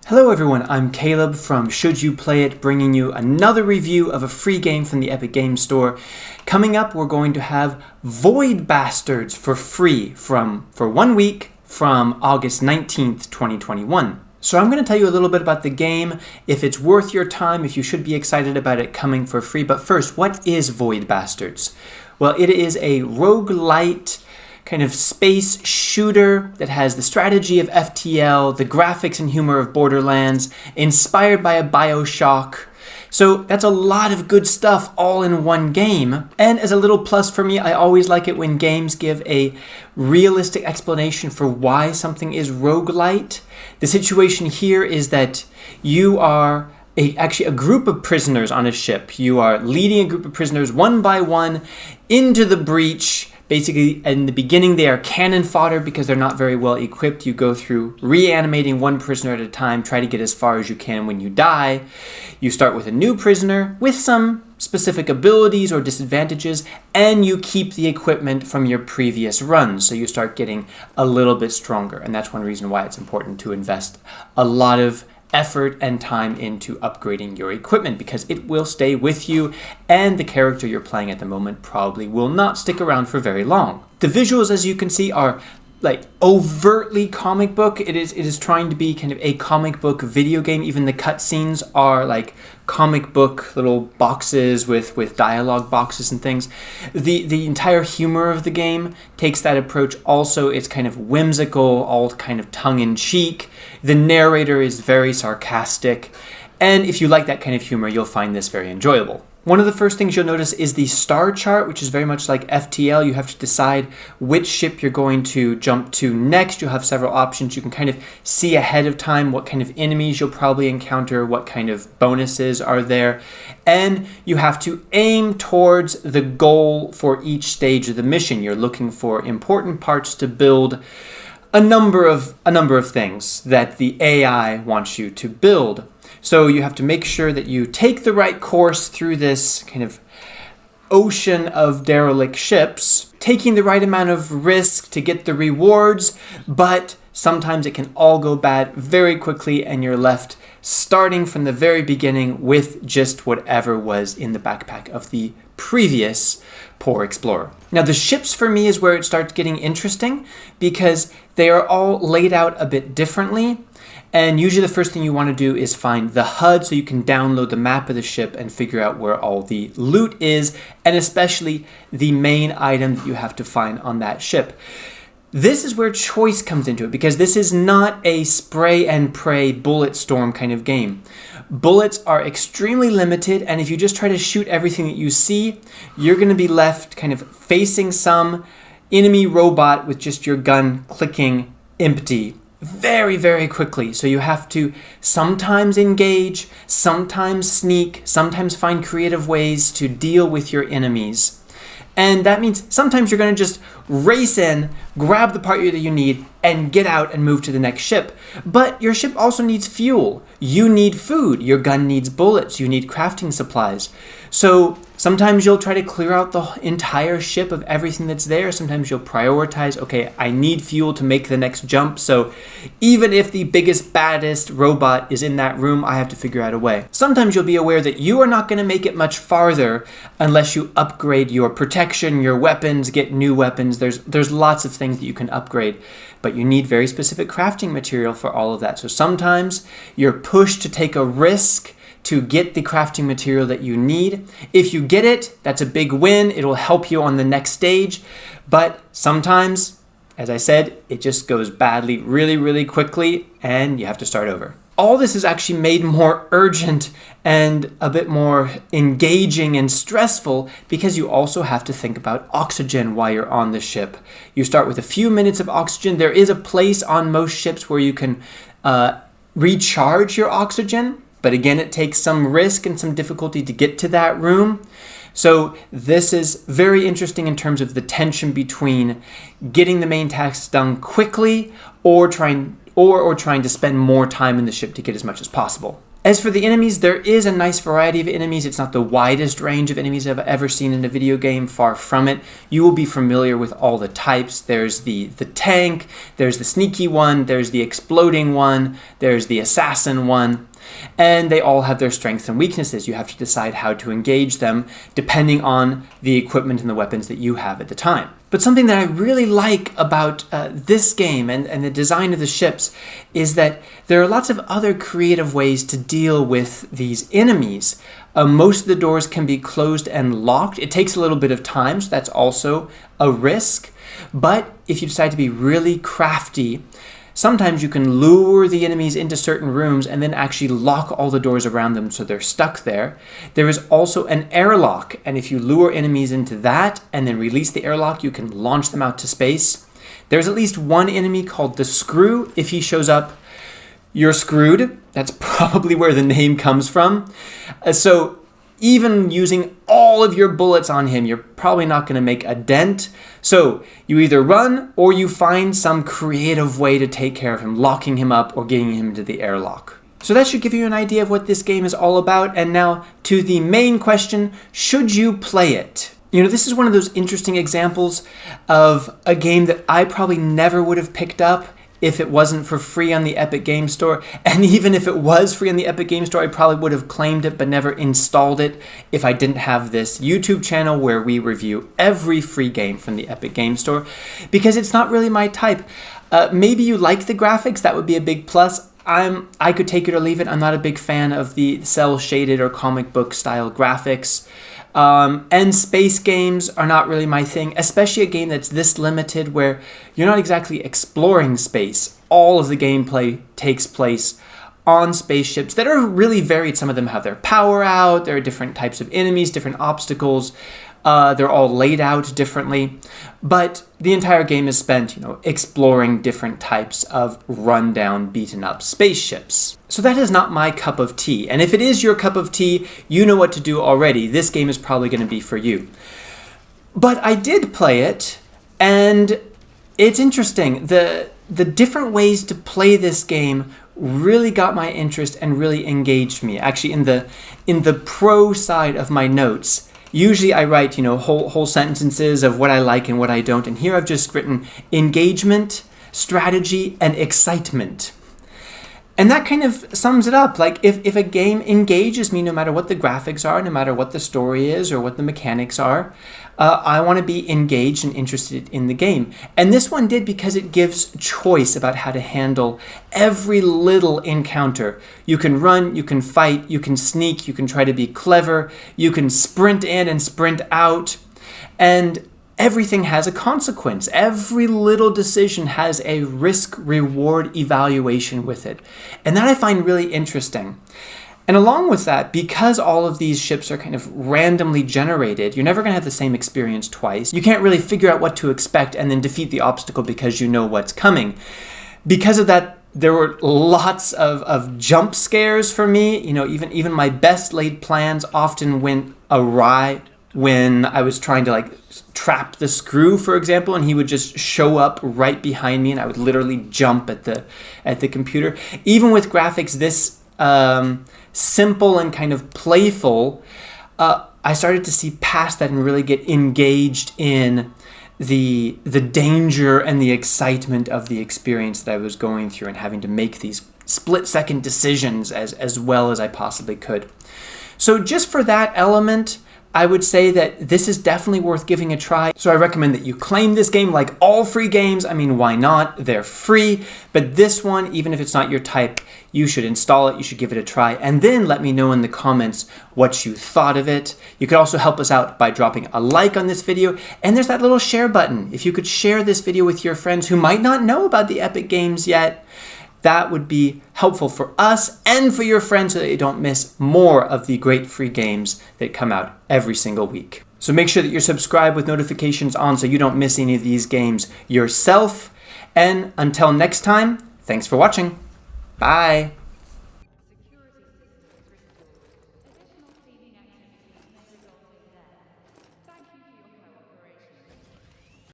Hello everyone, I'm Caleb from Should You Play It, bringing you another review of a free game from the Epic Games Store. Coming up, we're going to have Void Bastards for free for 1 week from August 19th, 2021. So I'm going to tell you a little bit about the game, if it's worth your time, if you should be excited about it coming for free. But first, what is Void Bastards? Well, it is a roguelite kind of space shooter that has the strategy of FTL, the graphics and humor of Borderlands, inspired by a BioShock. So that's a lot of good stuff all in one game. And as a little plus for me, I always like it when games give a realistic explanation for why something is roguelite. The situation here is that you are actually a group of prisoners on a ship. You are leading a group of prisoners one by one into the breach. Basically, in the beginning, they are cannon fodder because they're not very well equipped. You go through reanimating one prisoner at a time, try to get as far as you can. When you die, you start with a new prisoner with some specific abilities or disadvantages, and you keep the equipment from your previous runs. So you start getting a little bit stronger. And that's one reason why it's important to invest a lot of effort and time into upgrading your equipment, because it will stay with you and the character you're playing at the moment probably will not stick around for very long. The visuals, as you can see, are like overtly comic book. It is trying to be kind of a comic book video game. Even the cutscenes are like comic book little boxes with dialogue boxes and things. The entire humor of the game takes that approach also. It's kind of whimsical, all kind of tongue-in-cheek. The narrator is very sarcastic. And if you like that kind of humor, you'll find this very enjoyable. One of the first things you'll notice is the star chart, which is very much like FTL. You have to decide which ship you're going to jump to next. You'll have several options. You can kind of see ahead of time what kind of enemies you'll probably encounter, what kind of bonuses are there. And you have to aim towards the goal for each stage of the mission. You're looking for important parts to build a number of things that the AI wants you to build. So you have to make sure that you take the right course through this kind of ocean of derelict ships, taking the right amount of risk to get the rewards, but sometimes it can all go bad very quickly and you're left starting from the very beginning with just whatever was in the backpack of the previous poor explorer. Now the ships for me is where it starts getting interesting because they are all laid out a bit differently. And usually the first thing you want to do is find the HUD so you can download the map of the ship and figure out where all the loot is, and especially the main item that you have to find on that ship. This is where choice comes into it, because this is not a spray and pray bullet storm kind of game. Bullets are extremely limited, and if you just try to shoot everything that you see, you're going to be left kind of facing some enemy robot with just your gun clicking empty very, very quickly. So you have to sometimes engage, sometimes sneak, sometimes find creative ways to deal with your enemies. And that means sometimes you're going to just race in, grab the part that you need, and get out and move to the next ship. But your ship also needs fuel. You need food. Your gun needs bullets. You need crafting supplies. So sometimes you'll try to clear out the entire ship of everything that's there. Sometimes you'll prioritize, okay, I need fuel to make the next jump. So even if the biggest, baddest robot is in that room, I have to figure out a way. Sometimes you'll be aware that you are not going to make it much farther unless you upgrade your protection, your weapons, get new weapons. There's lots of things that you can upgrade, but you need very specific crafting material for all of that. So sometimes you're pushed to take a risk to get the crafting material that you need. If you get it, that's a big win. It'll help you on the next stage. But sometimes, as I said, it just goes badly really, really quickly and you have to start over. All this is actually made more urgent and a bit more engaging and stressful because you also have to think about oxygen while you're on the ship. You start with a few minutes of oxygen. There is a place on most ships where you can recharge your oxygen, but again, it takes some risk and some difficulty to get to that room. So this is very interesting in terms of the tension between getting the main tasks done quickly or trying to spend more time in the ship to get as much as possible. As for the enemies, there is a nice variety of enemies. It's not the widest range of enemies I've ever seen in a video game, far from it. You will be familiar with all the types. There's the tank, there's the sneaky one, there's the exploding one, there's the assassin one, and they all have their strengths and weaknesses. You have to decide how to engage them depending on the equipment and the weapons that you have at the time. But something that I really like about this game and the design of the ships is that there are lots of other creative ways to deal with these enemies. Most of the doors can be closed and locked. It takes a little bit of time, so that's also a risk. But if you decide to be really crafty, sometimes you can lure the enemies into certain rooms and then actually lock all the doors around them so they're stuck there. There is also an airlock, and if you lure enemies into that and then release the airlock, you can launch them out to space. There's at least one enemy called the Screw. If he shows up, you're screwed. That's probably where the name comes from. So even using all of your bullets on him, you're probably not going to make a dent. So you either run or you find some creative way to take care of him, locking him up or getting him into the airlock. So that should give you an idea of what this game is all about. And now to the main question, should you play it? You know, this is one of those interesting examples of a game that I probably never would have picked up if it wasn't for free on the Epic Game Store. And even if it was free on the Epic Game Store, I probably would have claimed it but never installed it if I didn't have this YouTube channel where we review every free game from the Epic Game Store, because it's not really my type. Maybe you like the graphics, that would be a big plus. I could take it or leave it. I'm not a big fan of the cel-shaded or comic book style graphics. And space games are not really my thing, especially a game that's this limited where you're not exactly exploring space. All of the gameplay takes place on spaceships that are really varied. Some of them have their power out, there are different types of enemies, different obstacles. They're all laid out differently, but the entire game is spent, exploring different types of rundown, beaten up spaceships. So that is not my cup of tea. And if it is your cup of tea, you know what to do already. This game is probably going to be for you. But I did play it, and it's interesting. The different ways to play this game really got my interest and really engaged me. Actually, in the pro side of my notes, usually I write, whole sentences of what I like and what I don't. And here I've just written engagement, strategy, and excitement. And that kind of sums it up. Like if a game engages me, no matter what the graphics are, no matter what the story is or what the mechanics are, I want to be engaged and interested in the game. And this one did, because it gives choice about how to handle every little encounter. You can run, you can fight, you can sneak, you can try to be clever, you can sprint in and sprint out, and everything has a consequence. Every little decision has a risk-reward evaluation with it. And that I find really interesting. And along with that, because all of these ships are kind of randomly generated, you're never going to have the same experience twice. You can't really figure out what to expect and then defeat the obstacle because you know what's coming. Because of that, there were lots of jump scares for me. Even my best laid plans often went awry when I was trying to trap the Screw, for example, and he would just show up right behind me and I would literally jump at the computer. Even with graphics this simple and kind of playful, I started to see past that and really get engaged in the danger and the excitement of the experience that I was going through and having to make these split-second decisions as well as I possibly could. So just for that element, I would say that this is definitely worth giving a try. So I recommend that you claim this game like all free games. I mean, why not? They're free. But this one, even if it's not your type, you should install it. You should give it a try. And then let me know in the comments what you thought of it. You could also help us out by dropping a like on this video. And there's that little share button. If you could share this video with your friends who might not know about the Epic games yet, that would be helpful for us and for your friends so that you don't miss more of the great free games that come out every single week. So make sure that you're subscribed with notifications on so you don't miss any of these games yourself. And until next time, thanks for watching. Bye.